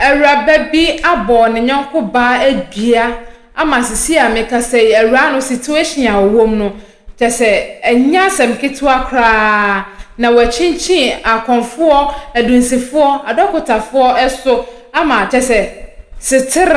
Ewura bi abo ne nyonko ba adua ama sisi a meka say ewura no situation a wom no tese enya asem ketua kra na wachinchin akonfo adunsefo adokotafo eso ama tese sitir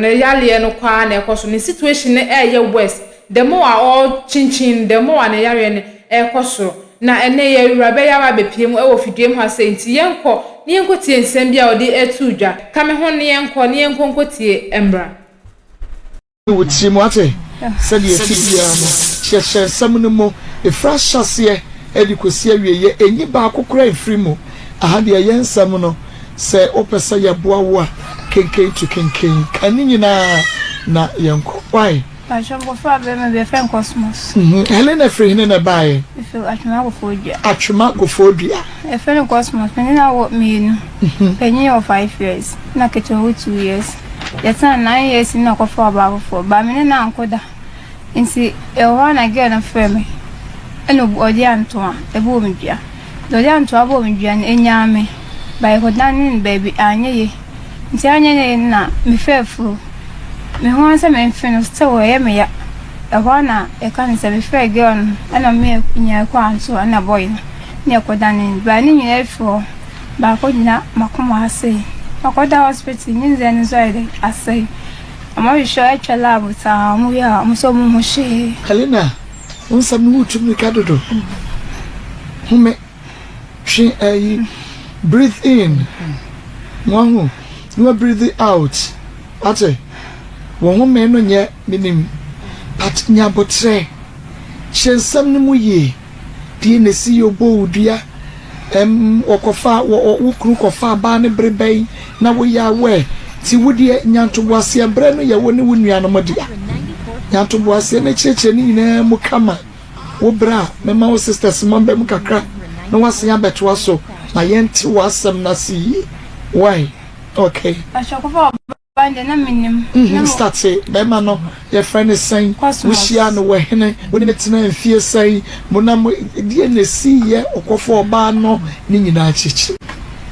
ne yale no kwa na ekoso ne situation ne eye west the more all chinchin the more na yare ne ekoso na ene ye ewura be ya ba bepiem e wo fidiem ha say nti yenko ne yenko tie nsem bia odi etudwa kame ho ne yenko nkotie embra wuti mo ate said ye tibia no hye sam no mo e frashase e di kosi awieye enyi ba akokora efri mo aha de yensam no se opesa ya boa wo a kenken to kenken kani nyina na yenko why Ashongo fa be me be friend Cosmos. Helena free ne na bae. If atwuma go fodua. Atwuma go fodua. E friend Cosmos me na wo me no. Penny of 5 years. Na keto wo 2 years. Yata 9 years na ko for ba for. Ba me na ankoda. Nti e ho na girl na frɛ me. Eno odi anto a e bo me dua. Odi anto a bo me dua na enya me. Ba e ko dan baby anyeye. Nti anyeye na me fefu. Me ho anse me mfino still we me ya ehona e kan se me frɛ girl no ana me nya kwa anso ana boy no ne akodan ba ni nya efo ba ko nyina makoma ase akoda hospital ni nze ni zoide ase ama we show etwa lab ta mu ya mu so mu ho she Helena unsam no utumi kadodo hume she breathe in no breathe out ate wo me no nye minim pat nya botre chensam no mu ye die ne si yobo udua okofa wo kru kofa ba ne breben na wo ya we ti wodie nyantoboase bre no ye wo ne wonua no modia nyantoboase na cheche ni nyina mu kama wo bra mema wo sisters mambe mu kakra na wasia beto so na yenti wasam na si why okay ashokofa bande na minim start say be ma no your friend is saying we share no we hene we ne tena mfie say mo na die na si ye okofo ba no ni nyina chichi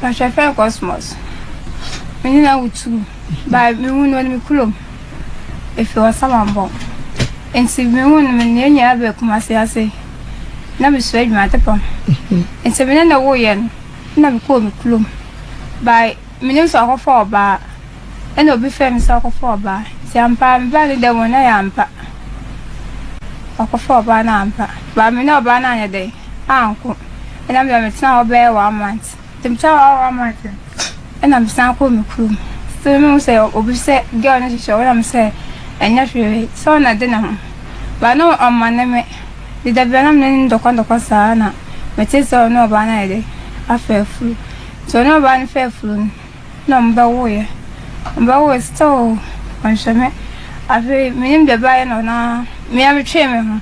ba shefe Cosmos me na utu ba me hu no me kulom efi wasamambo ensi me hu no me nya be kuma se ase na me so adwuma tepam ensi me na wo ye na me ko me kulom ba me ne so okofo ba eno bi fem sa akofo ba si ampa me ba de mo na ya ampa akofo ba na ampa ba me na ba na anya de anko ena me tena obe 1 month timcha 1 month ena me san ko me krum so me say obi say girl na show na me say enya hwe so na de na ba no amane me de da bia na me ndokwa sa na me te so no ba na de afefu so no ba na fefu no mba wo ye mba wo still onsheme afi minim de ba no na me am twe me ho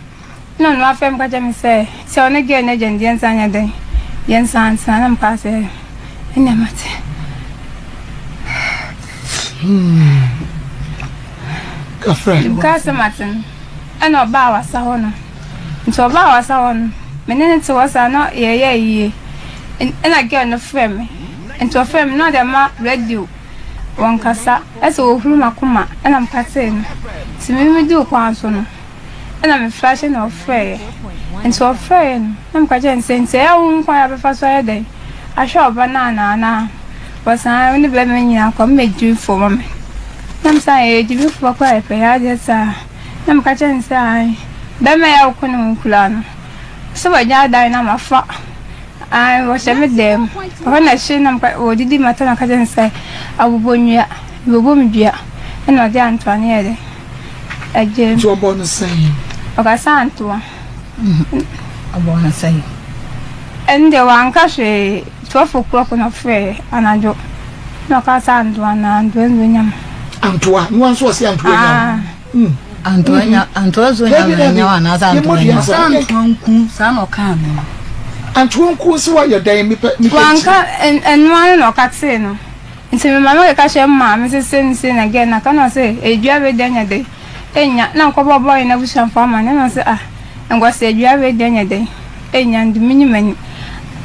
no afem ka jame say se one ge na jendi ensanya den yensan sana mpa se enya mate ka friend ka se maten ana ba wasa ho no nto ba wasa ho no menene to wasa no ye ena ge no frame nto frame no de ma radio wankasa eso ohuru makoma ena mpate no simimi di kwa so no ena me flash na ofre nto ofre no na mkaje nsense ya wo nkwa ya befa so ya den ahwe banana na wasa ni be me nyina kwa meju fo mame na msa ye jibi fo kwa epe ya je sa na mkaje nsai be me ya ko no nkula no so ba nya dai na mafa ai wo se me dem ko na shi na mka wo didi mata na kaje nsai abubonua bobomdua ena de Antoine yede aje to bon say oka santo abona say ende wanka hwe 12 o'clock na fre anajo no ka santo na ndwenyam Antoine no so se Antoine Antoine zo nya wana Antoine sanku sano kan Antoine ku so wa dan mi wanka enwan no ka tse no nti me mama ka hye mma me se na ge na kana se edua be danya de enya na nkobo boy na bushan fama na se ngwa se edua be danya de enya ndi minyimani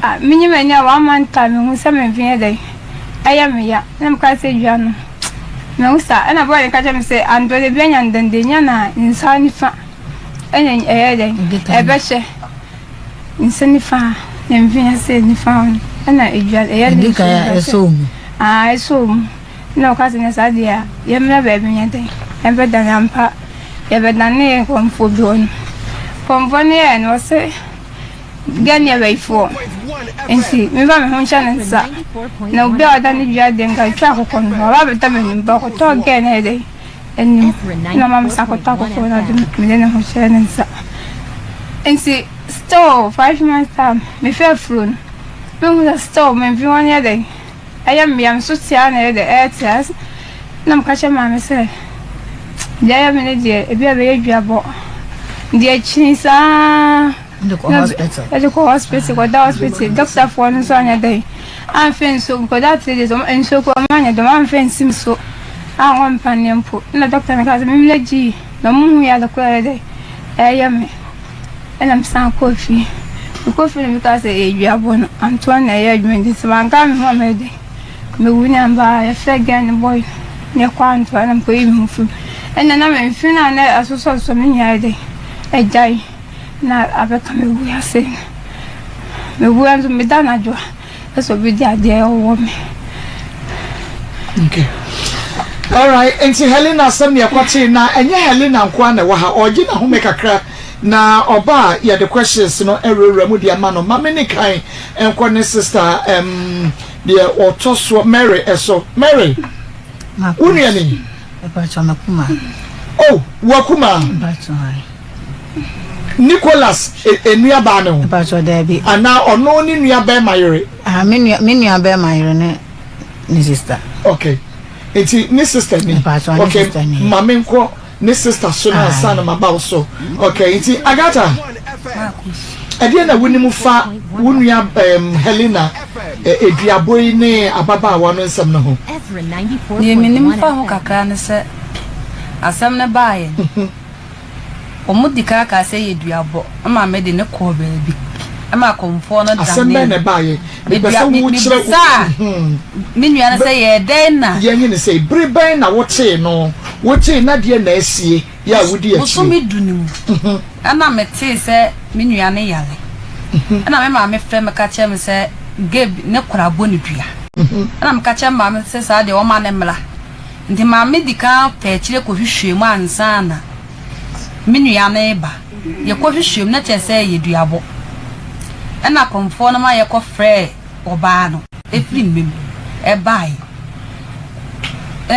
a 1 month time hu se me mfie de I am ya, I'm quite say Jano. No, sir, and a boy catch him say, and the Benyan than the Yana in Sanifa. And a betcha in Sanifa, and Vina said, found, and I assume. I assume no cousin as idea, you never baby anything, and better than Ampa, ever than near one for doing. From 1 year and was say, get near way for. And see, me by my home channel, sir. No better than the judging I travel on Robert Taman, but talk again a day. And no mamma Sako talk for another home channel, sir. And see, store 5 months time, me fair fruit. Bring the store, me 1 year day. I am so tired the air test. No catch mamma say. There are many dear, a very job. Dear Chinese, the hospital. At the hospital, what hospital, doctor for one day. I'm feeling so good that it is and so good money. The one friend seems so. I want panic put. No doctor, because I'm leggy. The moon we are the quality. I am, and I'm some coffee. The coffee because you are born. Antoine, I admit this one coming home a day. Me win by a fair gang boy near Quanto, and I'm going food. And then I'm in Finland as also so many ideas. I die. Now I become we are saying. Me want to be done at you. That's what we did there over me. Okay. All right. And see Helena send me a question now. And yeah, Helena Kwana waha or Gina who make a crack. Na oba yeah the questions no every remudia mano mamini kai and Kwana sister the Otoswa Mary eso Mary Uniani oh Wakuma Nicholas enua ba ne ho Pacho Debbie ana ono ni nua ba mayere me nua ba mayere ne ni sister okay enti ni sister ni okay mama nko ni sister so na sana maba so okay enti Agata ade na woni mu fa wonua Helena eduaboy ne ababa wa no nsam na ho ye minim fa ho kakra ne se asam ne baaye omudika ka se yeduabo ama me de ne ko baabi ama komfo no da asam ne baaye be besa wo kire minua ne se ye den na ye nyi ne se briban na wote no wote na de na asie ya wodi achi so me dunim ana me te se minua ne yale ana me ma me frɛ me ka che me se gebe ne korabo ne dua ana me ka che ma me se sa de o ma ne mla ndi ma me dika pa kire ko hwehwe mu ansa na minua ne ba ye ko hwehwe mu na che se ye duabo ana komfo na ma ye ko frɛ oba no efiri mmem e bai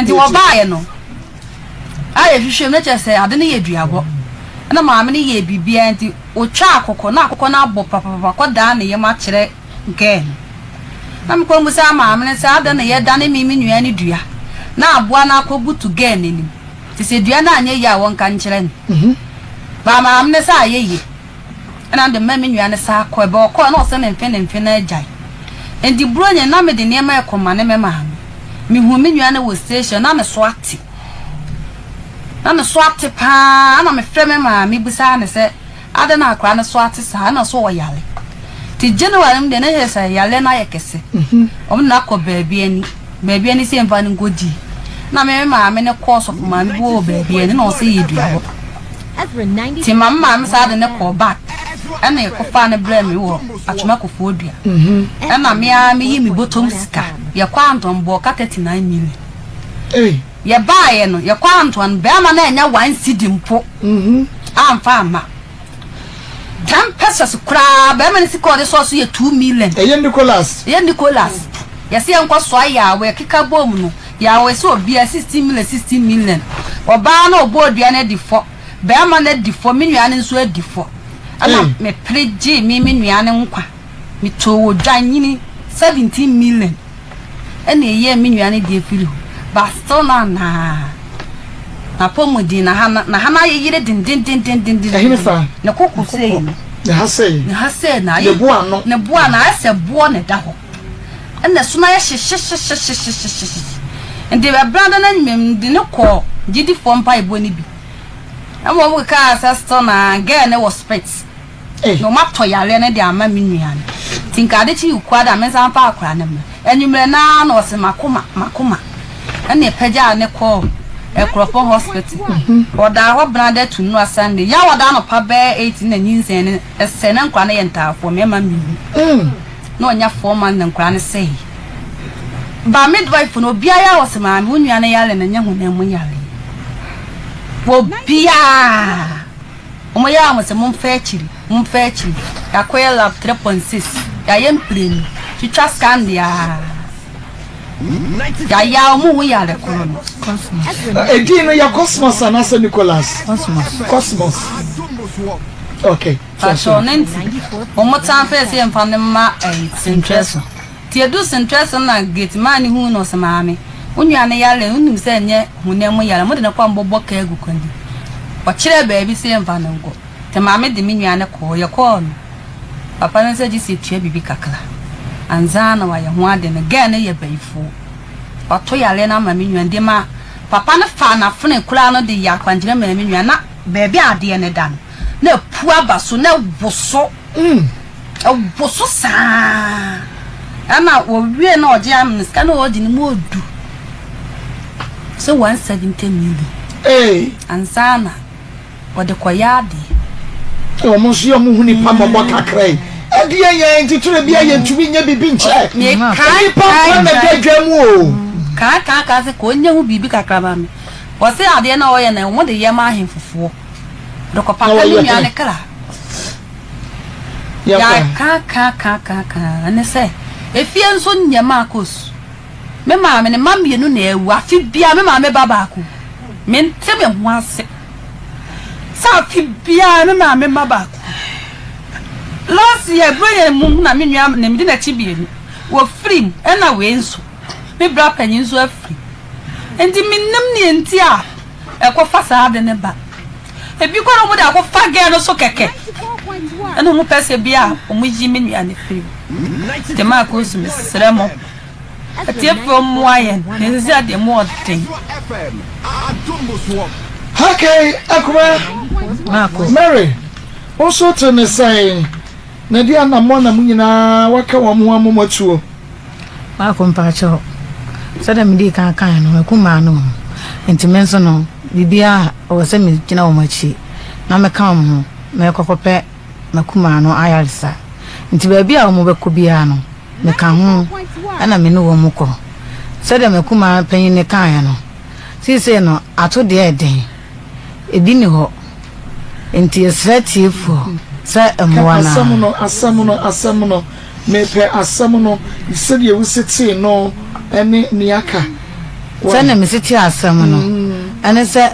ndi oba ye no aye hwehwe mu na che se ade ne ye duabo ana ma me ne ye bibia ndi o twa akoko na abo papa ko da ne ye ma kire nke na me ko mu sa ma me ne sa ade ne ye da ne mi minua ne dua na aboa na akobutu gen ni ti se dua na anye ya won kan kire ba ma me ne sa ye na de ma minua ne sa ko be ko na o se ne mfe na ajai endi bro nya na me de ne ma ekoma ne me ma me hu minua ne wo station na me so ati pa na me frɛ me ma me busa ne se ade na akra ne so ati sa na so wo yale ti January me de ne ye sa yale na ye kese na ko baabi ani se mfa ne ngoji na me ma me ne course of ma me bo baabi ani na o se yeduabo ti mamma me sa de ne ko back ana e ko fa ne bra me wo atuma ko fo dua ana me yi mi bottom sika ye kwa antombo ka 39 million ye baaye no ye kwa anton be ama na enya 1 cedi mpo amfa ama 10 pesos kra be ma ne sika o de so ye 2 million ye Nicholas yesi enko so ya we kika bom no ya we so obia 16 million oba na obodua na difo be ama na difo minua ne nso adifo ana me preji mi minua ne nkwa mi to dwanyini 17 million ene ye minua ne de firi ba still na pomodi na hana ye yire din na kokko sei na hase na ye boa na ase boa ne da ho and the sumaya and they were brandon and mem did not call Giddy form pie bonny be. And what we cast us on again, there was spits. No map to ya lena de ama minian. Think I did you quite a mess and park cranum. enyumre na na ose makoma ene pagya ne call Corpland hospital oda ho brother to no Sunday ya oda no pa be 18 na nyinsen ne ese na nkwa na yentafo me ma mi no nya 4 man na nkwa ne sei ba midwife no bia ya ose ma me onua na yale na nya hu na mu yale wo bia omo ya mo se mo mfa akiri yakoya lab 3.6 ya yempleni twa scan dia ya omo yale kono Edino ya Cosmos anasa Nicholas. Cosmos. Okay. So nanti omo tanfa se mfane ma interest. Tie do interest na gate man hu no se maame. Onua ne yale unim se nye hunemu yale mo de na kwa mbobọ ka egu kwandi. Wa kire baabi se mfane ngo. Te maame de minua ne ko ye ko no. Papa ne se ji se tua bibi kakra. Anzana wa ye ho ade ne ga ne ye baifo. Oto yale na ma minua de ma papa ne fa na fune kula no de ya kwanjire ma minua na baabi ade ne dan. Na pu abaso na boso boso sa ana wo wie na oje am ska na oje ni mo odu so 170 million ansana wode koyade o mo so yo mo huni pa mo kakra ade yen titire bia yen tumi nya bibi nche me pa na dedwam o ka se ko nya hu bibi kakra ba me wo se ade na oye na mo de yema ahemfofo doko papa ni nya ne kra ya ka ne se efie nso nyama akos me ma me ne mamienu na ewu afi bia me ma me baba ko me ntse me ho ase sa afi bia me ma me baba ko last year boye mu na me nua na me di na chi bia ni wo free e na we nso me bra panyin nso afri enti me nam ne enti a e ko fa sa de ne ba ebi ko no mo da ko fa ge no so keke eno mo pese bia o mo ji me nua ne free de ma ko su mesremo atie from moyen nzi ade mo den okay akwa Mary also to ne say na dia na mo na munyina waka wo mo amomatuo ma ko mpacho sada mi di kan no kuma no entimenso no bibia o se mi gina wo machi na me kan mo me kokope makuma no ayalisa nti baabi a wo beko bia no me kan ho ana me no wo mukọ sada makuma panyin ne kan no sise no ato de eden ebi ni ho enti esratiefo sa emwana asamuno mepe asamuno isedi ewusiti no ene niaka sana misiti asamuno ane se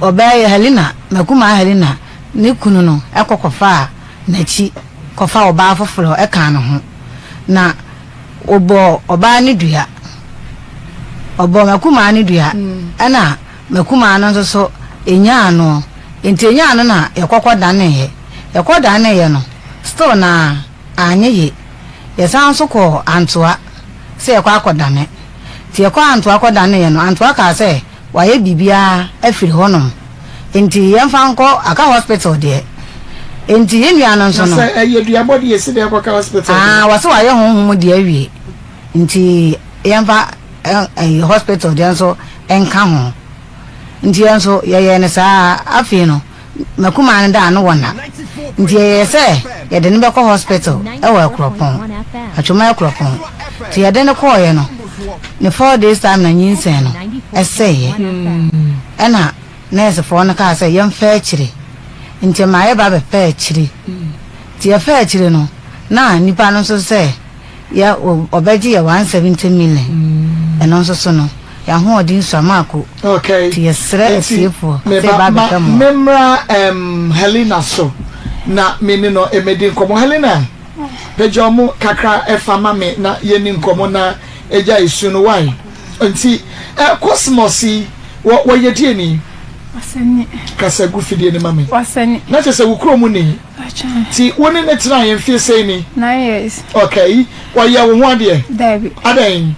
obaye Helena makuma Helena ni kunu no ekokofa na chi kofa oba foforo e kan no ho na obo oba ni dua obo makuma ni dua ana makuma no so enya ano enti enya ano na yekokoda ne ye no store na anye ye yesan so ko antoa se yakwa akoda ne ti yakwa antoa akoda ne ye no antoa ka se waye bibia afiri honom enti yemfa nko aka hospital de enti yenua no so no ye dua body ye se de aka hospital wase waye honhom de awie enti yemfa hospital de so enka ho enti enso ye ne saa afi no makuma ne da no wona enti ye se ye de ne be ko hospital e wa Corpland atuma Corpland ti ye de ne ko ye no ne 4 days time na nyinsen no eseye ena nurse for no ka say yem fa akire nti ma ye ba be fa akire ti ye fa akire no na nipa no so say ya obeji ye 170 million eno so no ya ho odin so amako okay ti ye sre asifo say ba be kam memra Helena so na meni no emedi nkomo Helena pejomo kakra efama me na yeni nkomo na eja isu no why nti Cosmos wo yedie ni wasani kasa gufidie ni mame wasani na chese wukro mu ni ti woni ne tena ye mfie sei ni 9 years okay wa ya wo ho ade David adan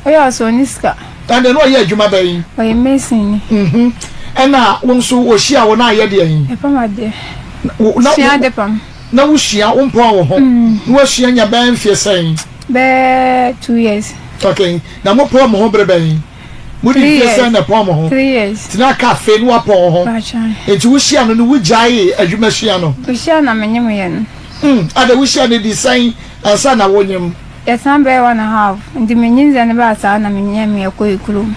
oya so niska ande no ye adwuma ban oya mesin ni ena wo nso wo hia wo na ye de yin epamade na hia de pam na wo hia wo mpo wo ho wo hia nya ban mfie sei Be 2 years. Okay. Na mo po mo ho brebe. Mo di fese na po mo ho. 3 years. Tina cafe no apon ho. Enti wo hia no no wo jae adwuma hia no. Wo hia na menyem ye no. Ada wo hia ne design ansa na wonyem. Yes, I'm be 1.5. Ndi menyinze ne ba sa na menyem ye koyikurum.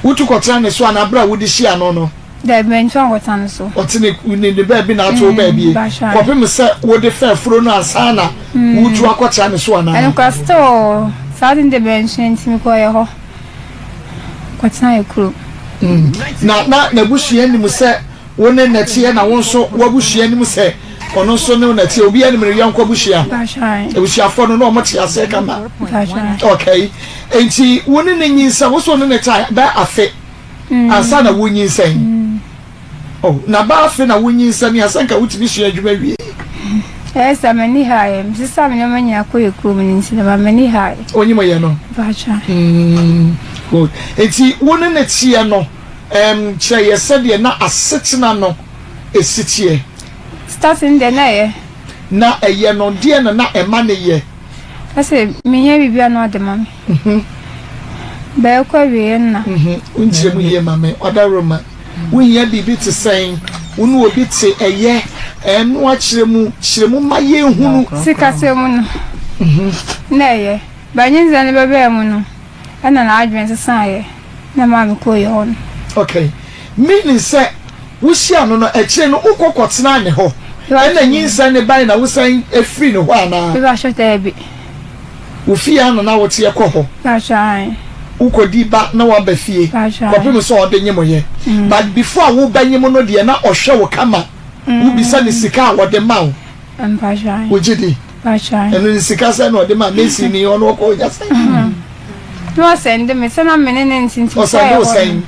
Wo tu kotra ne so na bra wo di hia no no. Da ben twa ngotan so. Otine ne ba bi na ato ba bi. Kopem se wo de fa furo no ansa na wo tu akotra ne so na. En kwasto Sadin de benchen timi ko ye ho. Kwatna ye kuro. Na bushie ni mu se woni na tie na wonso wo bushie ni mu se ono so ne na tie obi ani me yanko bushia. Bashai. E bushia fo no mo tie ase kama. Bashai. Okay. Enti woni ne nyinsa wo so ne na tie ba afe. Asa na wo nyinsa. Oh, na ba afe na wo nyinsa ni asa nka wutimi hia adwuma wie. Yes, I'm many high. Sister, I'm many cool in cinema, many high. Only my no. Bacha. Good. Enti woni na tie no chere ye said ye na asetina no esitie. Starting the na Na eye no de na ema ne ye. I say me here bibia no de mama. Ba kwa wie na. Unjire mu ye mama oda roma. Wo ye bibi te sen wonu obi te eye no a chiremu maye hunu sikase mu no. Na ye ba nyinza ne bebe mu no. Ana na adwen san ye. Na mama ko ye hon. Okay. Meaning say wo hia no no akire no ukokotena ne ho. Na nyinsa ne ban na wo san efri ne ho ana. Bi ba shota bi. Wo fia no na wo te ekọ ho. Ba shan. Ukodi ba na wa ba fie. Kopem so odenye ye. But before wo banye mo no de na ohwe wo kama. Wo bisa ne sika wo de ma wo. Ba shan. Wo jidi. Ba shan. Eno ne sika sa no de ma mesi ni ono ko ja sai. No send me sana menene ntinti. O sa do sai.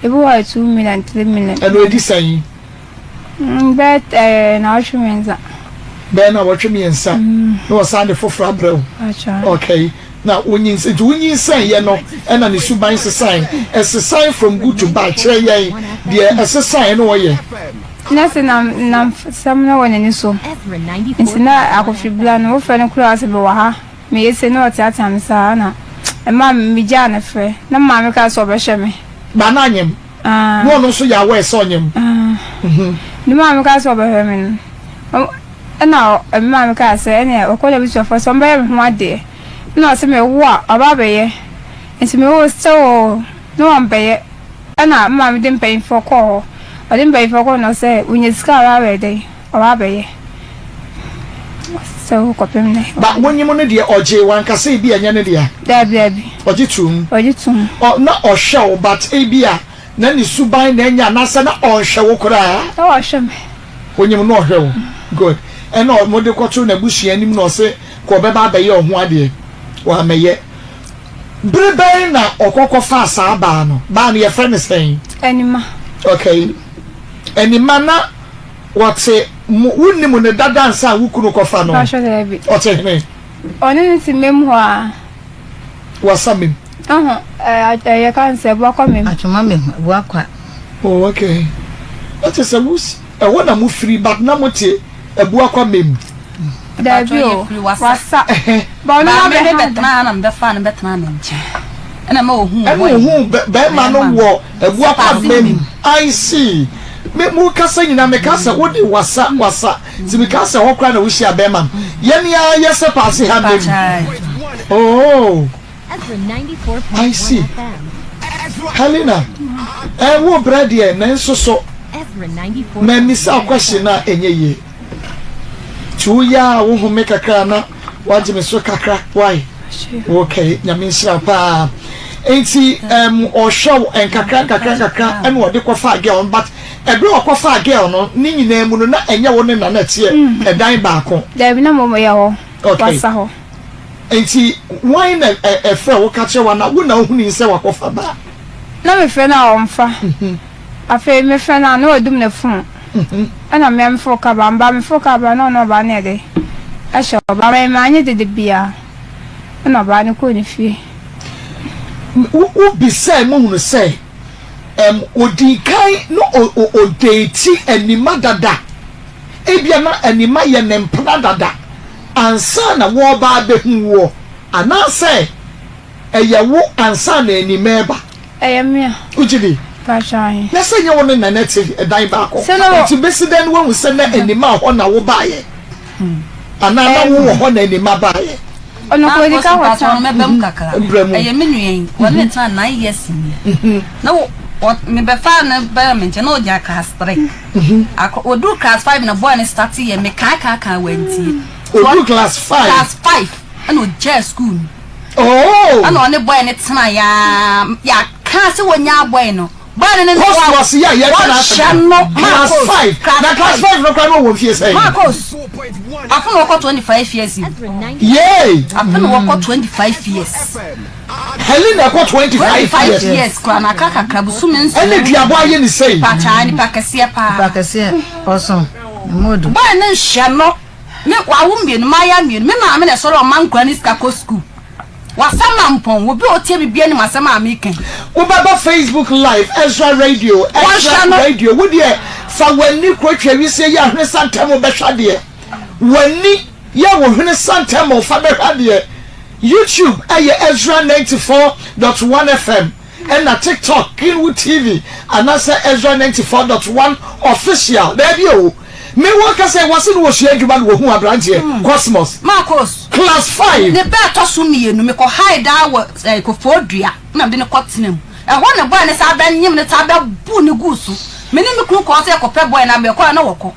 Ebu wa 2 million 3 million. Eno edi sai. But na oshumenza. Be na wo twemiensa. No sa de fofra brɛw. Okay. Now when you say ye no and an issue by sign as a sign from good to bad tray ye as a sign no ye. Nothing nam some no one in so. It's not I could plan no friend class of Waha. Me say no at time sana. And mamma me jana free. No mamma can so me. Bananyam. No so ya wear sonyam. The mamma can so him. And now a mamma can say any or call it for some baby one day. No, se me wa ababe and se me was so no one pay and mamma didn't pay for call. I didn't pay for call no say when you scar already or ababe. So copim. But when you money dear or J one can say be a yana dear. Debbie. Or jitum. Or jitum. Or not or show but a beer. Nanny Subai Nanya Nasana or show cry. Oh, shame. When you know her. Good. And no mode quattro nebushi and him no say Cobeba by your one day. Wa meye brebe na okoko fa sa ba no ba no ye friend saying anima okay anima na what say wunni mu ne dada nsa wukunu ko fa no ba sho dey bi o te ne oni nti mem ho a wasamim ye kan se bo kwa mem atuma mem bo akwa oh okay that is a wus e wona mu free but na mo te ebu akwa mem Dabio wasa ba no be betna na be fa na betna na nche na ma ohun be ma no wo ebu akwa mem I see me mu kasa nyina me kasa wo de wasa ti me kasa ho kra na wo hia be man ye ne ya yese pass ha mem oh I see Helena wo bread here na nso so me misa question na enye ye Chuya wo home kakra na waje me so kakra why okay nyame nhira pa enti o show en kakra en wo de kofa girl but ebre o kofa girl no ni nyina mu no na enye wo ne na na tie edan ba ko da bi na mo ye ho wasa ho enti why na e fra wo kache wa na wo na hu ni se wa kofa ba na me fe na o mfa afa me fe na no odum na fun ana me foka ba no ba ne de asho ba me anye de bia na ba ne ko ni fie u bi say mo hunu say odi kai no o date anima dada ebia na anima ye ne mpra dada ansa na wo ba behu wo anase eye wo ansa na animeba me ujidi pachai na se nye wo na native dan ba ko ti besiden wo se na anima ho na wo baaye anana wo ho na anima baaye ono ko di ka wata mebem kakra eye menuen wona tan 9 years ni na me be fa na be me nche na oja class 3 odu class 5 na boy na start ye me ka wenti odu class 5 and oja school oh and on the boy na tena ya ka se wonya boy no boy na was ya class 5 na class 5 no kwa no wo fie say Marcos after we got 25 years yay after we got 25 years Helena got 25 years kwa na kaka krabusu men so ene duabo aye ni sei pacha ni pakese also modu boy na hye no me wa wo mbie no maya mbie me ma me na so ro man kwa ni ska school wasama mpon obi otie bibia ni masama ameken ubaba Facebook live Ezra radio wo de fa wani kwatwa wi se ya hwe santem be hwade wani ya wo hwe santem fa be hwade YouTube aye Ezra 94.1 FM and na TikTok Kinwood TV and that's Ezra 94.1 official there you me work as I was in wo share djuma wo hu abrantie Cosmos Marcos class 5 the better so mienu me ko hide wo ko fodua na de ne kotenam e ho ne boy ne sa ba nyim ne ta ba bu ne gusu me ni me kru ko se ko pe boy na be ko na wo ko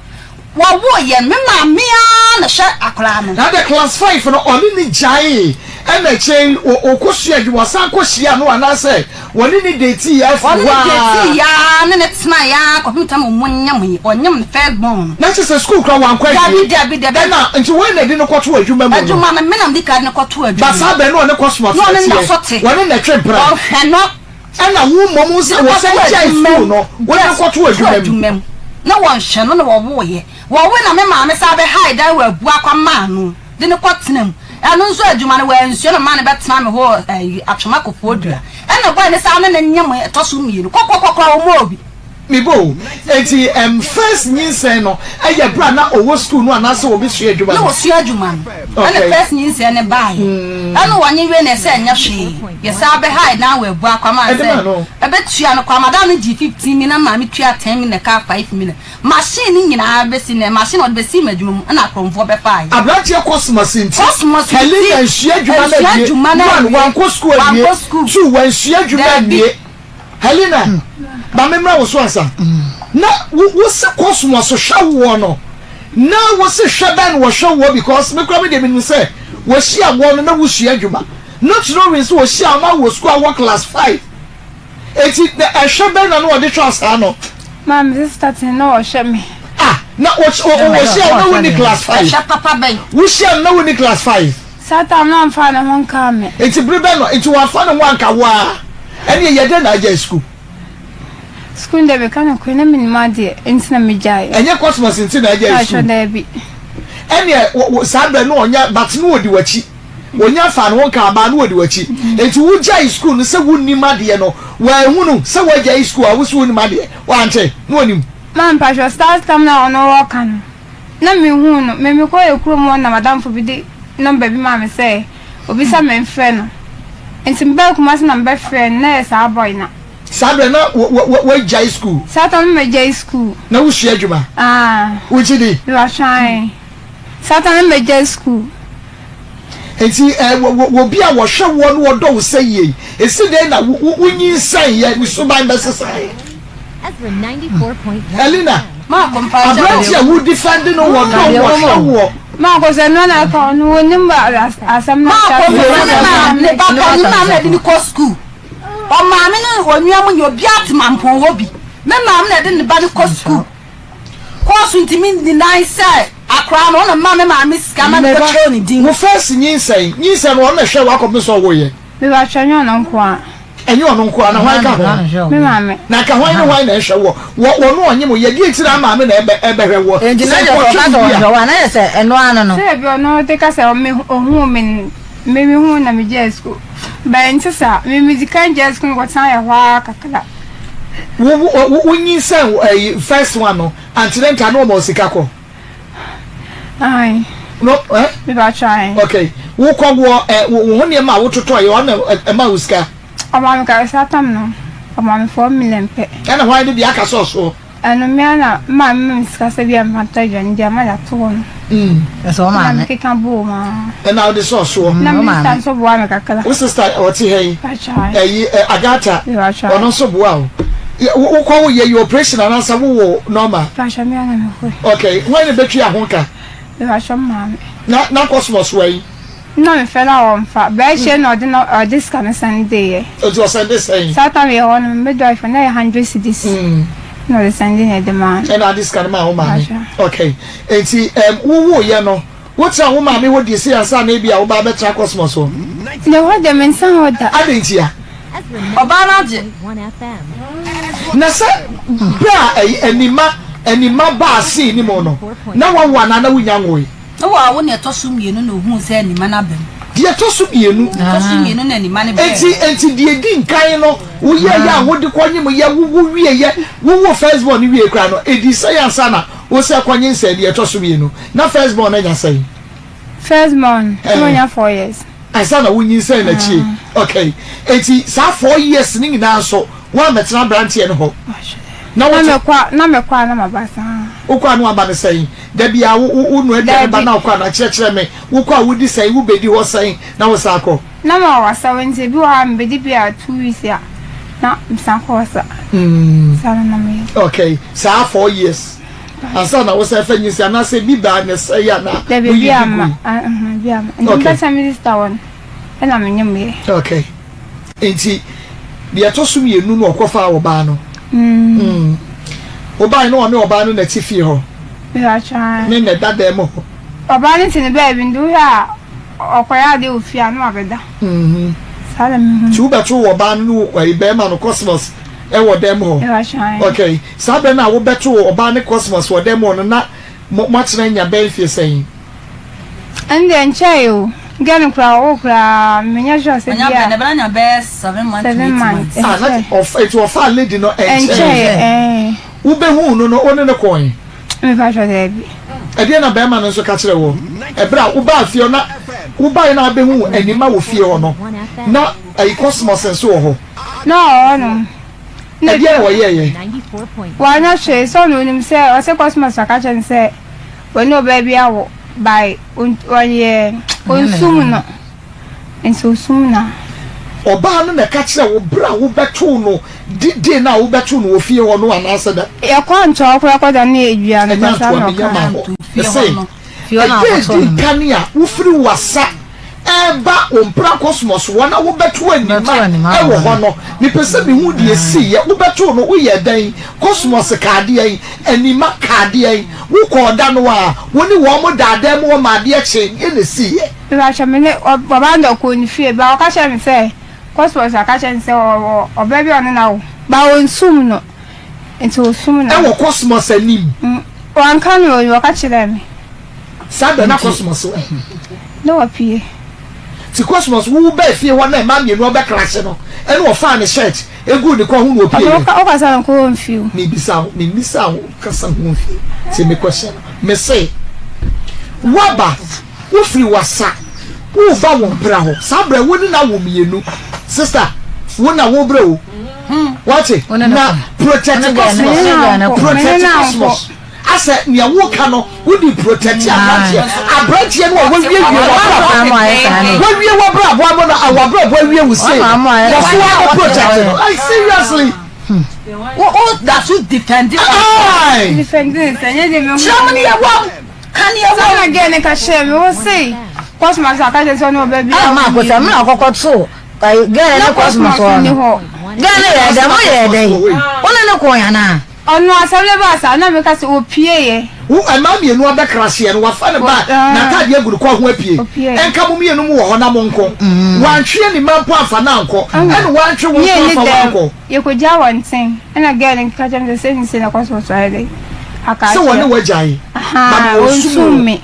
wo ye me ma me na sha akra no na the class 5 no oni ni jai and the chain o kosia djuma san kosia no anase woni ni date ya fu wa date ya ne tena ya computer mo munyam onyam first born na che school kra wan kwa bi na nti when na di no kwato adwuma mu adwuma na me na di ka ne kwato adwuma ba sa be no ne Cosmos no ne na sote woni na twe bra no ana wo momu se wo se jai school no woni kwato adwuma mu na won hye no na wo ye wo na me ma me sa be hide da wa bu akwa ma no de ne kwatenam anu nso adwuma ne wa nsuo na ma ne betena me ho atwoma kofodua ena boy ne sa na nyam etoso mienu kokokokra wo mo obi mibo enti first nyinsen no eye bra na owo school no anase obi sua adwuma na wo sua adwuma ena first nyinsen ne bae ena wonye we na se nya hwe ye sa be hide na wa bu akwa ma se e betua no kwa madam no G15 mi na ma mi tua 10 mi na ka 5 mi na machine nyina be si na machine od be si madwuma na kromfo be fae abratie Cosmos nti Cosmos Helena sua adwuma na wan ko school nie tu wan sua adwuma nie Helena ba memra wo so ansa na wo se Cosmos so hwa no na wo se hwa wo hwa because me kra me de me say wo hia wo no na wo sua adwuma not knowing so wo hia ma wo school wo class 5 eti the hwa na no wo de transfer no mam this starting no hwa me na wo hia na wo ni class 5 hwa papa ben wo hia na wo ni class 5 sata na mfa na ho nka me eti brebe no eti wa fa na ho anka wa ene ye de na ja school de be kana ko na minima de entina me jai enye Cosmos ntina ja school da bi ene sabe no onya but no odi wachi onya fa no ka ba no odi wachi enti wo jai school no se wo nima de no wa hunu se wo jai school a wo se wo nima de wa ante no onim man pa jo start come na ono wo kan na me hu no me ko ekuro mo na madam fo bi de number bi ma me say obi sa me mfre no enti mbe kuma se na mbe friend na sa boy na sabe na wo jai school satan me jai school na wo hia adwuma wo chidi la shine satan me jai school enti wo bia wo hwe wo no wo do wo say ye esi de na wo nyin sai ye ni so ban besesai Ezra 94.1 Helena ma compare abratia wo defend no wo do wo hwe wo ma ko se no na ko no wonim ba asam na ma ko ne ba ko ni ma me de ko school o ma me ne onua mu yo bia atmampon wo bi me ma me na de ne ba de ko school ko so ntimi ni nine say akra no na ma me ma me sika ma ko chiro ni din wo first nyinsen no na hwe wa ko me so wo ye me ba twanyo no nko a enye ono nko na hwan ka ho me ma me na ka hwan no hwan na hwe wo no onye mo ye di etira ma me na ebe hwe wo enti na je ko ka do wa na ye se eno ano no se bi ono te ka se o me hu me hu na me je school ba enti sa me di kan je school ko tan ya hwa kakala wo nyinsen first one no anti then ka no mo sika ko ai no me ba try okay wo kwa wo ne ma wo toto ye o na ma uska ama me ka sa tam no ama me 4 million pe ana why de aka so anu me ana ma me ska se bia ma ta jani dia ma ya to no so ma me ke kan bo ma na o de so na me sta so bo ma kakala wo sister o ti hey ba try agata me ba try ono so bo wo kwa wo ye operation ana sa wo normal ba try me ana me ko okay when the betri ahonka me ba try ma na cosmos way no me fela on fa ba she no de no this kind Sunday it was Sunday saying Saturday on me drive for 900 cedis no the Sunday na the man and this kind of man okay enti wo ye no what a woman me wo di say ansa na bia wo ba betra cosmos so le ho de men san ho da adentia oba na je 1 FM. na se bra enima ba si ni mo no na wa na wunya nwoyi no wa wo ne to so mienu na ohun se ni mana bem die to so mienu na ni mana bem enti die di nkan no wo ye ya wo de kwanyem ye wo wie ye wo first born ni wie kra no edi say ansa na wo se kwanyem se die to so mienu na first born na nya say first born nya 4 years ansa na wo nyin say na chi okay enti sa 4 years ni na so wa metra branch ye no ho na me kwa na mabasa wo kwa no aba ne say da bia wo no ade ba na kwa na kire me wo kwa wo di say wo bedi ho say na wo sa akọ na ma wa sa wenze bi wa mbedi bia 2 weeks ya na msa ko sa sana na me okay sa 4 years asa na wo say fa nyisi na say bi ba ne say ya na da bia ma bia ma nda sa minister won na me nyem okay enti bia to so mienu no okofa wo ba no oba no one oba no na tifi ho me wa try me na dada mo oba ni tin be bi ndu ya okoya de ofia no abeda sala me tu beto oba no we be ma no cosmos e wo dem ho me wa try okay sabe na wo beto oba ne cosmos wo dem ho no na mo kyerɛ nya be fie sɛn ande nche yo gani kura menya jo se nya be ne bra nya be 7 months that of it was far lady no enche wo be hu no one ne coin me fa jo de bi e de na be ma no so ka kyerɛ wo e bra wo ba fie na wo ba na be hu anima wo fie ho no na ai cosmos nso wo ho no ne de wo ye 94.1. wa na she so no nim se o se cosmos ka chen se we no be bia wo by on ye on sum no enso sum na oba no na ka kyerɛ wo bra wo beto no di na wo beto no wo fie ho no anasa da e kwa ncho kwa da na edua no na sa no ka fie na ko kania wo firi wasa eba ompra cosmos wona wo beto anima e wo ho no ni pese bi hu die si ye wo beto no wo ye dan cosmos kaade ai anima kaade ai wo ko da no a woni wo mo dada mo ma de che ne si ye ba cha me ne baba ndo ko ni fie ba o ka cha me se cosmos ka cha me se o ba bi on na wo ba on sum no ento sum na e wo cosmos anim o an kan o ka chire me sabe na cosmos no apie ti cosmos wo ba fie ho na ma mienu oba crash no e no fa ne shirt egu ni ko hu no pie o ka sa ko nfiu ni bisa ka sa hu nfiu ti me question me say waba wo free wasa wo ba wo bra ho sabra wo ni na wo mienu sister wo na wo bra o what na protect cosmos asa nia wo ka no wo di protect abrantie no wo wie wo bra bo amo na awabra bo wie wo say wo protect no I seriously that should defend defending sanye de me Germany ya wa kan ya wa again ka share me wo say cosmos aka je so no ba bi ma ko sa me akoko to kai gele na cosmos wo gele ya da mo ye dai ona ne ko ya na ono asable ba sa na me ka se opie ye wo ama mienu aba krahye no wa fa ne ba na tade aguru ko ho apie enka mo mienu mu wo ho na mo nko wanhwe ni mampo afa na nko ene wanhwe wo afa wa nko ye ko ja wanten ena gele ka jam de se na cosmos wa dai aka so woni wajai ba wo sumi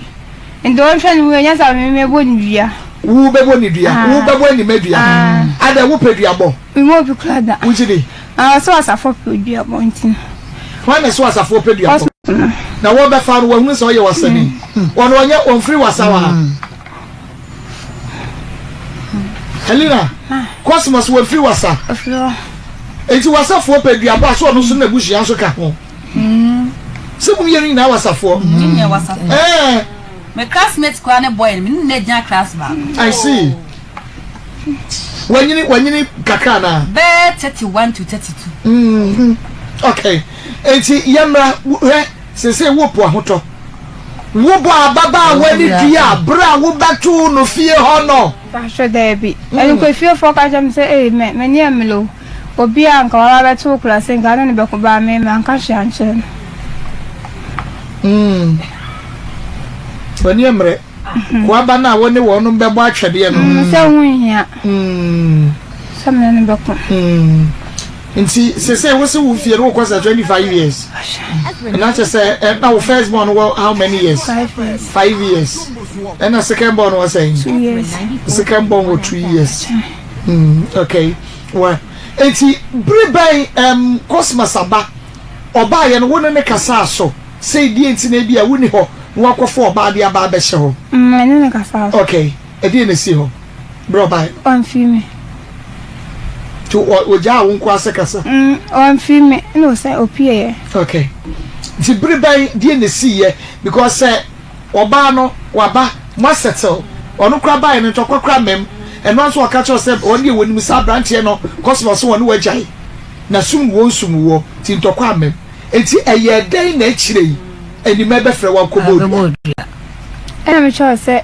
ndo hwe ni wo nya sa me bo ndua wo be bo ni dua wo be bo ni medua ada wo pedua bo mo bi klada wo jide so asafo pedua bo ntin wana so asafo pedua bo na wo be fa no wo hu se oye wasani wono onye on free wasawa Helena Cosmos wo free wasa enti wasafo pedua ba so no so na buhia so ka ho se bu yeri na wasafo nye wasafo my classmates kwa ne boy me na gya class ba I see wanyini kakra na be 31 to 32 okay enti yamra se wo po ahoto wo bo ababa wani dia bra wo batu no fie ho no ba sho there be and ko fie for ka jam say me ni amlo obi an ka wala betu class nga no ne be ko ba me man ka hia nche wani amre kwa ba na woni wonu be bo atwede no se hunhia samna ne be ko nti se wo se wo fie ro kwa 25 years and I just say now first born how many years 5 years and the second born was saying 2 years the second born was 2 years okay well enti bribai Cosmos aba oba ye no woni ne kasa so say die enti na bia woni ho wo akofo oba de aba be hye ho ne kasa okay e die na si ho bro bye on film to oja wo nko asekasa on film no say opie okay ti bribai die na si ye because oba no waba mo settle onu kra bai no tokokra mem eno nso aka cho se oni woni mi sa branch ye no Cosmos woni wajai na sum wo ti ntokwa mem enti eye den na akire eni mebe frɛ wa kobo me cho se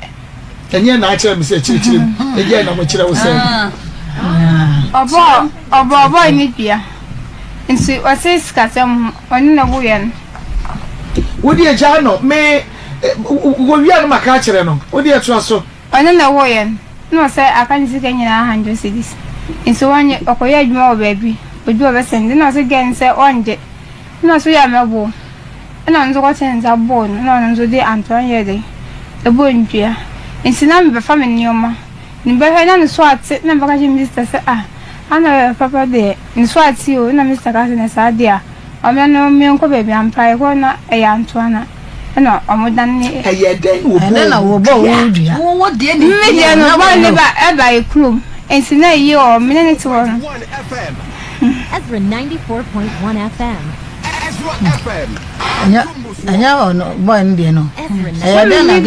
enye na akire mi se chiri eje na mo kire wo se obo ni bia nsi wase skatem oni na buyen wodi eja no me wo wi an maka kire no wodi eto so oni na woyen no se akan sika nyina 100 cedis nsi wonye okoye adwuma wo baabi odu obesende na se gen se onje na so ya mebo na nzo ko tenza bon na nzo de Antoine yede ebo ndua nsi na me fa me nioma ni be na nso ate na baka je Mr. se ana papa de nso ate o na Mr. ka se na sa de o me no me nko baabi ampa ko na e Antoine na omodan ni eye den wo na wo bo wo dua wo de ni me de no ba ne ba e ba ekrum nsi na yi o me ne ti wo Ezra 94.1 FM. Anya no boy ndi no e be na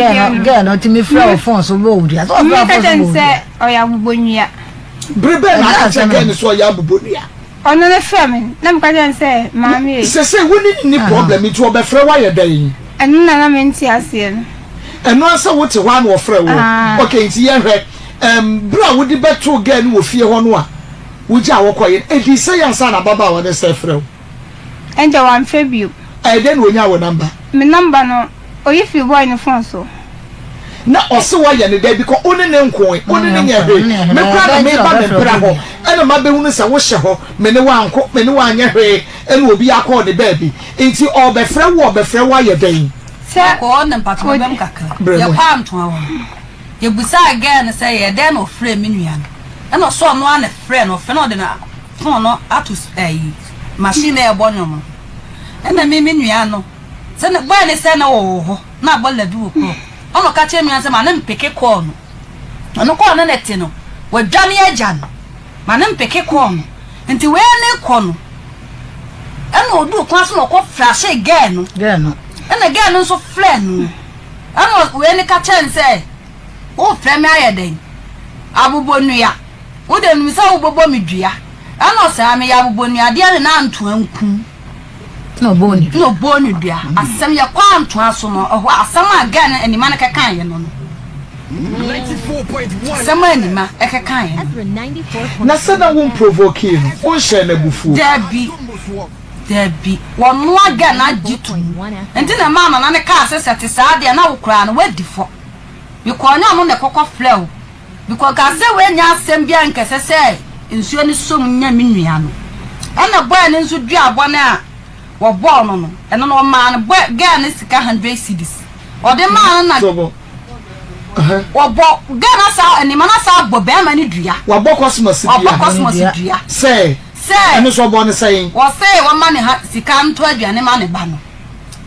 girl no ti me fra phone so bo wudi so fra phone so se o ya bubonua bribai na aka gen so ya bubonua ono ne fem na me ka jen se mami se woni ni problem it wo be fra wa ye dan enu na me nti ase no enu asa wo te wa na wo fra wo okay nti ye hwe bra wo di beto gen wo fie ho no a wo ja wo koye e di se yansa na baba wo de se fra wo enja wan febio then wo nya wo number me number no oyifi boy no phone so na ose wo ye ne da because oni ne nko oni ne nya hwe me kra na me ba me bra ho ena ma be hunu se wo hye ho me ne wa nko me ne wa nya hwe ena obi akọ de baabi enti obefre wo ye dan se ko na mpato bem kakra ye kwa anto awo ye busa again say ye den of frame menua no ena so no ana frame no fe no de na phone no atus machine e bonyo no ena me menua no se ne boy ne se na wo ho na bola bi wo ko ono ka che mian se ma na mpeke call no ono call na neti no wadwane agya no ma na mpeke call no nti we ne call no ena odu kwa so no ko flash again no ena girl no so flare no ena we ne ka che nse o frame ayeden abubonua wo de no se wo bobo medua ena se ame ya abubonua de ne na anto anku no boni dua asem ya kwa anto aso no ho asem aga na anima na kekan ye no 94.1 sama anima ekekan ye na se na won provoke no won share na bufu debi wonu aga na jitu enti na mama na ne ka sesete saa de na wo kura no wadifo because nya mo ne kokko flow because ka se we nya asem bia nkese se nsuo ni som nya menua no ana boy ne nso dua abone a wo ball no eno no man girl ne sika 100 cedis o de man na wo ball girl na sa ani man na sa bo be ma ni dua wo ball Cosmos dua say eno so bo ne say wo say wo man ne sika nto aduane ma ne ba no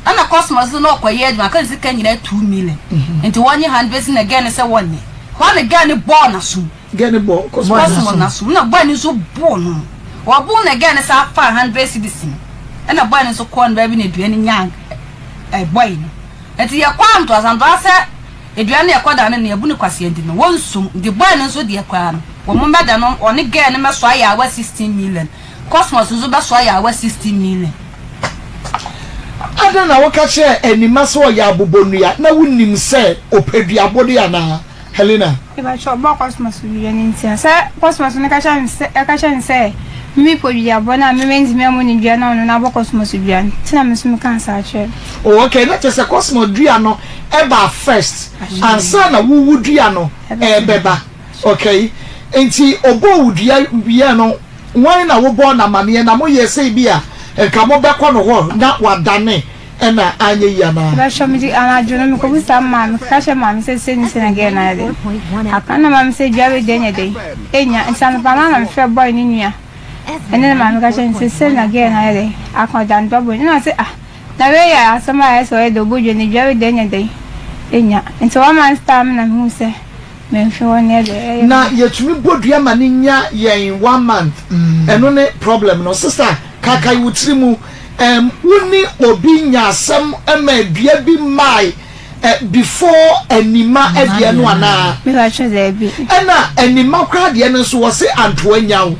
ana cosmos no kwaye ma kan sika nyina 2 million enti wonye handbase na again say wonne ho na again born asu Get the ball, cosmos na asu na boy ni so born no wa born again say 500 cedis ana boy ni so kon ba bi na duane nyang boy no enti ya kwanto asanto ase eduane yakoda na ebu ni kwase enti no wonsum the boy no so de yakwa no wo mo beda no one girl ni me so ya 16 million cosmos so be so ya 16 million Ada na waka che enima so ya abobonua na wunim se opeduabode ya na Helena e ba cho ba cosmos wi ni ntia se cosmos ne ka cha se mi poduabo na me menzi me mo ni dua na ba cosmos dua tina me so me kan sa che oh okay na che se cosmos dua no eba first ansa na wuwu dua no beba okay enti obo wudua bia no wan na wo bo na mane na mo yese bia enka mo beko no ho na wadane ena anye ya na ba show mi anajuno mi ko bisa ma ka she ma mi se ni se na ge na de akana ma mi se jawe de nya de enya nsan pa na mi fe boy ni nua ene ma mi ka she se na ge na de akon dan babo ni na se na we ya asama ya so e do bojo ni jawe de nya de enya nso wa man stam na mi se men fi won e de na yetumi bodua ma ni nya yen 1 month eno ne problem no sister kaka yutrimu wuni obi nyasem bia bi mai before enima ebia no ana mi ba che de bi ena enima kwa de no so wo se antoanyawo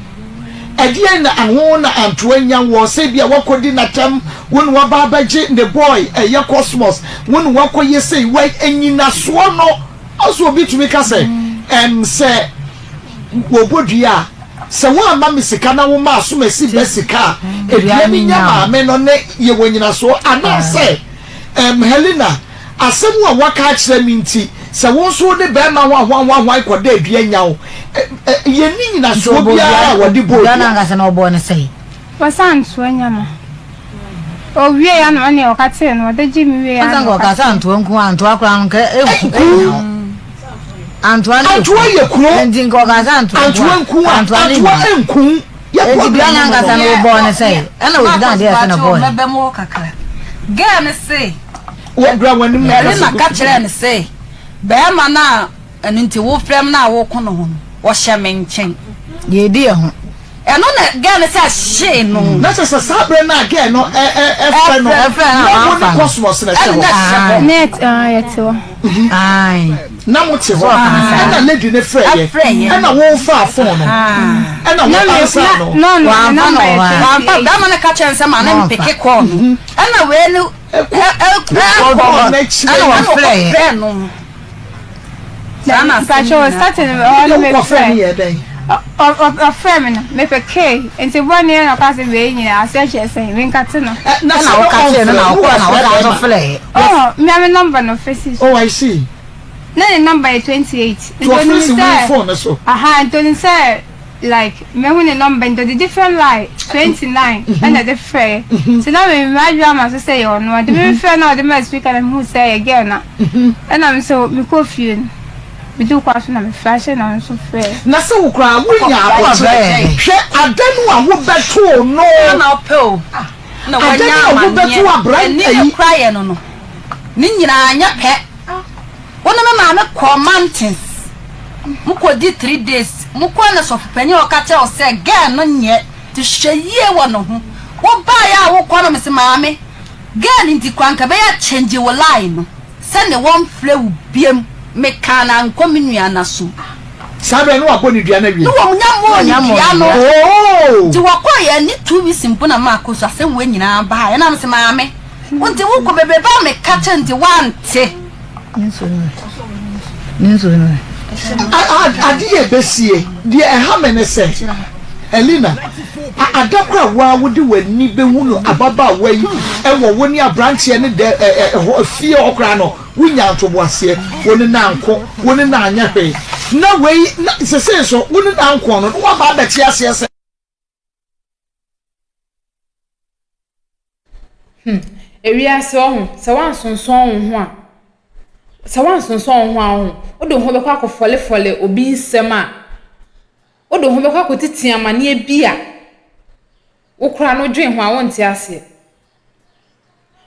edie na anwo na antoanyawo wo se bia wakodi na tam wonu wa baba je the boy eye cosmos wonu wakoye sei wai enyina so no aso obi tumi ka se se wobodua se wa ma misika na wo ma so mesi besika edua mi nya ma no ne ye wonyina so ana se Helena asemu a waka kire mi nti se wo so de be ma wa ikoda edua nya wo ye ni nyina so bia wo de bo na ngasa na obo ne sei wasan so nya ma o wie ya no ne o ka te no de ji mi wie ya no ka sa nto nku anto akra nka Antoine ye kuro ndingo gaza Antoine enku ya ko bia na ngasa no bo ne sei ana o dan dia na bo me be mo kakra ga ne sei wo bra wani me na ka kire ne sei be ma na nti wo frem na wo kono ho wo hye menchen ye di ho eno na ga ne sei she no na se sabre na ga no no cosmos na se net yeto ai na mo te ho na lady ne frey na wo fa phone no na wo answer no no number da man ka chen se ma na mpeke call no na we no no sana sacho starting all me frey of feminine me peke enti boni na ka se we nyina ase che sen we nkate no na wo ka che no na wo na wo frey me am number no faces oh I see na the number 28 Antoni say phone so Antoni say like me hu the number into the different line 29 and the fair so now me imagine am say you no the me fair now the me speaker and who say again na and am so me confused me do kwaso na me fashion na so fair na se wo kra wo nya abotre hwe adanu a wo beto no na opel na wanya wo beto abran ni kra ye no ni nyina anya pe wona me ma me ko mountains muko di 3 days muko na so penye o ka che o se ga no nye ti hweye wo no ho wo ba ya wo ko no me se ma me ga ni ti kwanka be ya change wo line no se ne won flow biem me kana nko menua na so sabe no akoni dua na wie no wo nya mo dua no oh ti wo ko ye ni 2 weeks mpo na ma ko so ase wo nyina ba ya na me se ma me wonti wo ko bebe ba me ka che nti wante ninso adie besie die ehame ne se Elena adakra wa wodi wani behunu ababa wayi ewo woni abranche ne de fie okra no wunya ntobo ase woni na anko woni na anya hwe na wei sese so woni na anko no wa ba beti ase ase ewia se ohun se wan sonson ho a se wan sonson ho a ho odo ho be kwa akofole obi nsem a odo ho be kwa akotiti amane bia ukura no dwen ho a wonte ase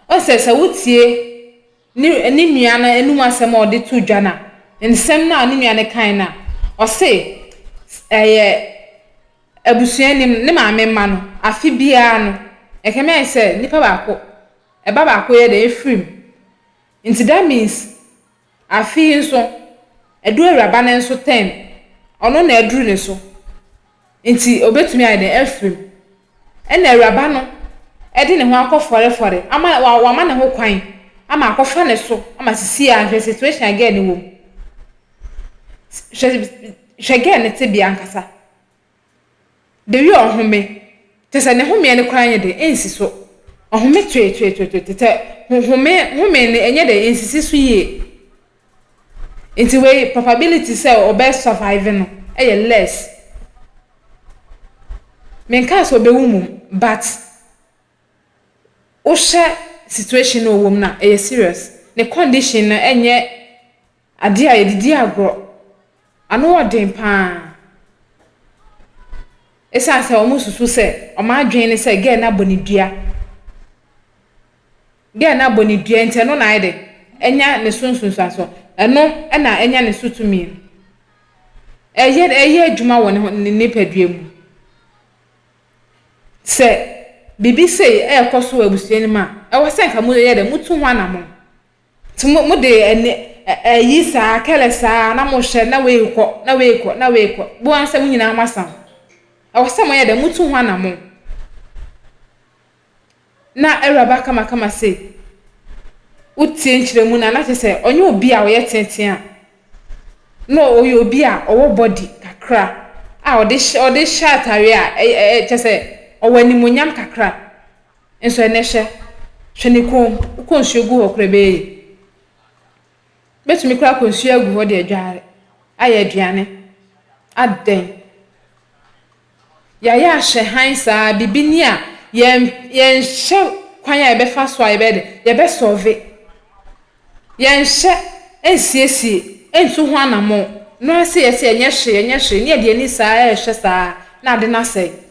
o se wutie ni nua na enum asem o de to dwa na nsem na ni nua ne kan na o se abusuanim ne maame ma no afi bia no ekeme se nipa baako eba baako ye de efrim nti that means afi nso edu awuraba ne nso 10 ono na eduru ne so nti obetumi ayi de efrim ena awuraba no edi ne ho akofore ama wa ma ne ho kwan ama akofa ne so ama sisi a hwe situation again ne wo hwe ne te bia nkasa de wi ohome tese ne home ne kwan ye de ensi so ohome twe te home ne enye de ensisi so ye nti we probability say obe survive no less menka so be wumum but o share situation no wom na serious ne condition na enye ade a yedidi agro ano odin pa esa se o mususu se o ma adwen ne se ge na bonidua nte no na ide enya ne sunsunsu aso eno na enya ne sutumi eye adwuma won ne nipadua mu se bibi sei ekoso abusuani ma wo se nka mu ye de mutu ho anamo mu de yi sa kele sa na mo hye na we ko bo ansem nyina masam wo se mo ye de mutu ho anamo na eraba kama sei utie nchire mu na na se onye obi a wo ye tenten a no oyo obi a owo body kakra a ode shatare a chese owani munyam kakra enso enehye hwene kom ukonsuo gu hokra be betumi kra konsuo gu ho de adware aye aduane aden ya hye hansa bibini a yen hye kwan ya be fa so aye be de be solve yen hye ensiesie entu ho anamo no ase yesi enye hye ne de ni saa hye saa na de na sei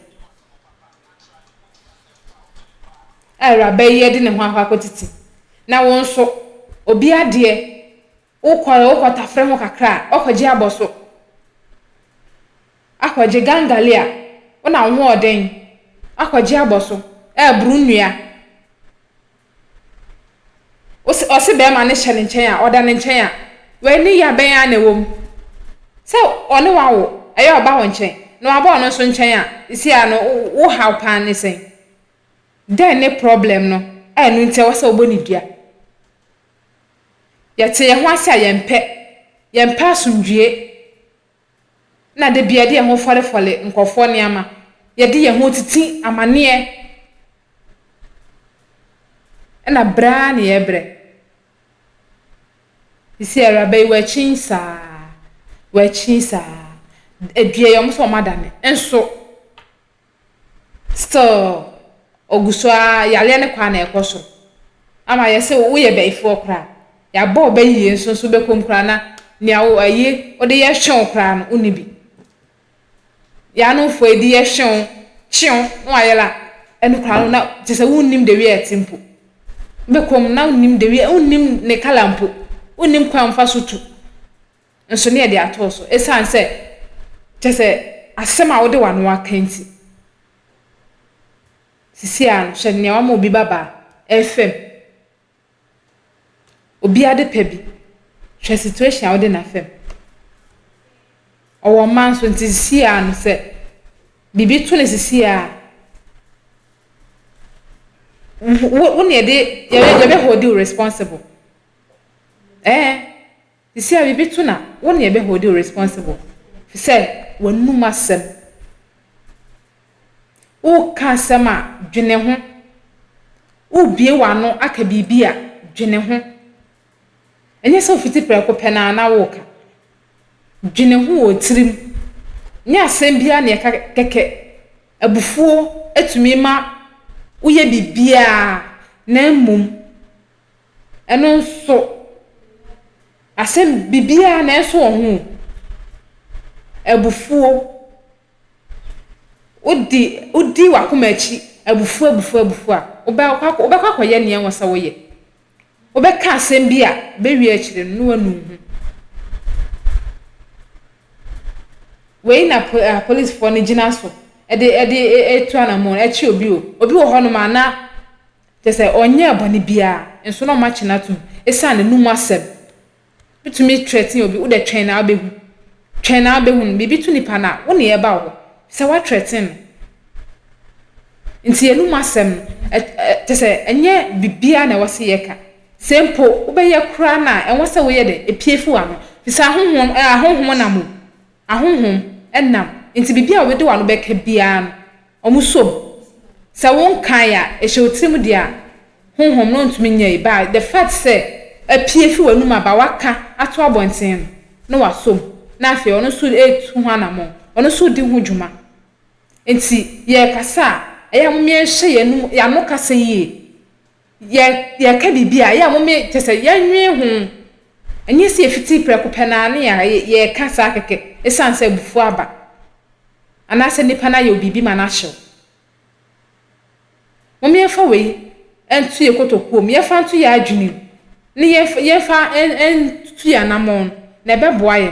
era be ye de ne ho akotiti na won so obi ade ukota frɛ ho kakra okoje aboso akoje gangalia ona ho oden akoje aboso bru nnua osi be ma ne hye ne nchen a oda ne nchen a we ni ya ben ya na wom se one wawo eyo ba ho nchen no aba ono so nchen a isi a no wo how pan ne sen then ne problem no enu nte wo se oboni dua yete ye ho ase a yempe asundue na de bia de ho fole nkofo ne ama ye de ye ho titi amane na bra ne ye bre isi arabe wachinsa edue yom so madane enso still oguswa yale ne kwa na ekoso ama yese wo ye beifo okra ya bo be yi enso so be komkra na nia wo ayi ode ye hwe okra no unibi ya no fo edi ye hwe chion no ayela enu kra no na tese wunnim de wi etimpo be kom na wunnim de wi wunnim ne kalampo wunnim kwa mfa so tu nso ne de ato so esan se tese asema wo de wano akanti sisi an hwe ne wa mo bi baba FM obi ade pebi hwe situation wo de na FM owo man so nti sisi an se bibi to ne sisi a wo ne de ye be hold you responsible sisi a bibi to na wo ne be hold you responsible fi se wonu masem o ka sama dwene ho o bie wano aka bibia dwene ho enye so fiti preko pena na wo ka dwene ho o tirim nya asem bia ne keke abufuo etumi ma uye bibia na mmum eno so asem bibia na eso ho abufuo odi wakomachi abufuo a obekwa koye ne enwasa woye obeka asem bi a bewi akire no anu hu we na police for ne gina so etu anamon echi obi wo ho no ma na tese onye abone bia enso no ma china tu esa ne numu asem bitumi threaten obi wo de twen na abehu bibi tu nipa na wo ne ye ba wo se wa threaten nti enum asem tese enye bibia na wose yeka sempo wo be ye kra na enwose wo ye de epiefu ano bisa ahonhom na mu ahonhom enam nti bibia wo de wa no beka bia no omusom se won kan ya ehye otirim dia honhom no ntumi nya ba the fact say epiefu wanum aba waka ato abonten no wasom na afi ono so etu ho anamo ono so di ho dwuma nti ye kasa eya momye hye yenum ya no kasa yi ye ka bibia ya momye tese yanwe ho enye si efiti preko penane ya ye kasa keke esanse bufu aba anase nipa na ye obibi manahye momye fa we entu ye kotokuom ye fa ntu ya adwini ni ye fa entu ya namon na beboa ye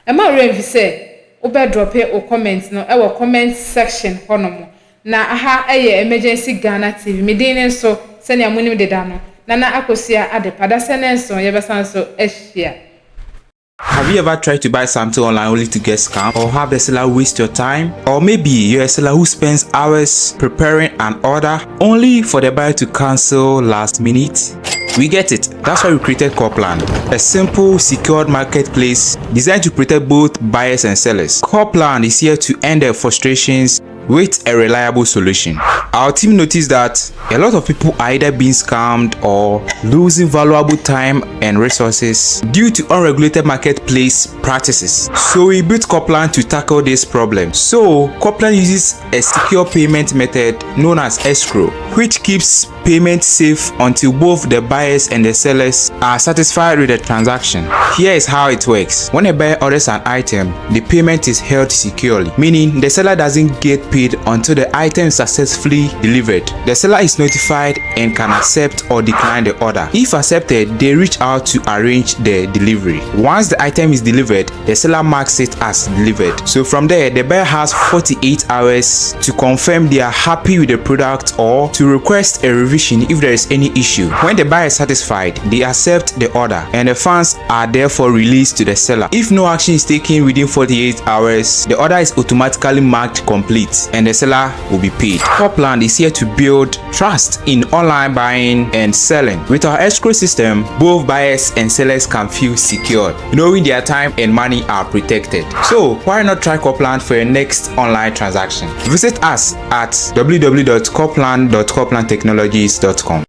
ema renvi se obe drop o comment no e wo comment section honomo na aha eye emergency Ghana TV medin so se ne amunim deda no na akosia adepada se ne so ye besan so ehia. Have you ever tried to buy something online only to get scammed, or have the seller waste your time? Or maybe you're a seller who spends hours preparing an order only for the buyer to cancel last minute? We get it. That's why we created Corpland, a simple, secured marketplace designed to protect both buyers and sellers. Corpland is here to end their frustrations with a reliable solution. Our team noticed that a lot of people are either being scammed or losing valuable time and resources due to unregulated marketplace practices. So we built Corpland to tackle this problem. So Corpland uses a secure payment method known as escrow, which keeps payment safe until both the buyers and the sellers are satisfied with the transaction. Here is how it works. When a buyer orders an item, the payment is held securely, meaning the seller doesn't get paid until the item is successfully delivered. The seller is notified and can accept or decline the order. If accepted, they reach out to arrange the delivery. Once the item is delivered, the seller marks it as delivered. So from there, the buyer has 48 hours to confirm they are happy with the product or to request a revision if there is any issue. When the buyer is satisfied, they accept the order and the funds are therefore released to the seller. If no action is taken within 48 hours, the order is automatically marked complete and the seller will be paid. Corpland is here to build trust in online buying and selling. With our escrow system, both buyers and sellers can feel secure, knowing their time and money are protected. So why not try Corpland for your next online transaction? Visit us at www.corpland.corplandtechnologies.com.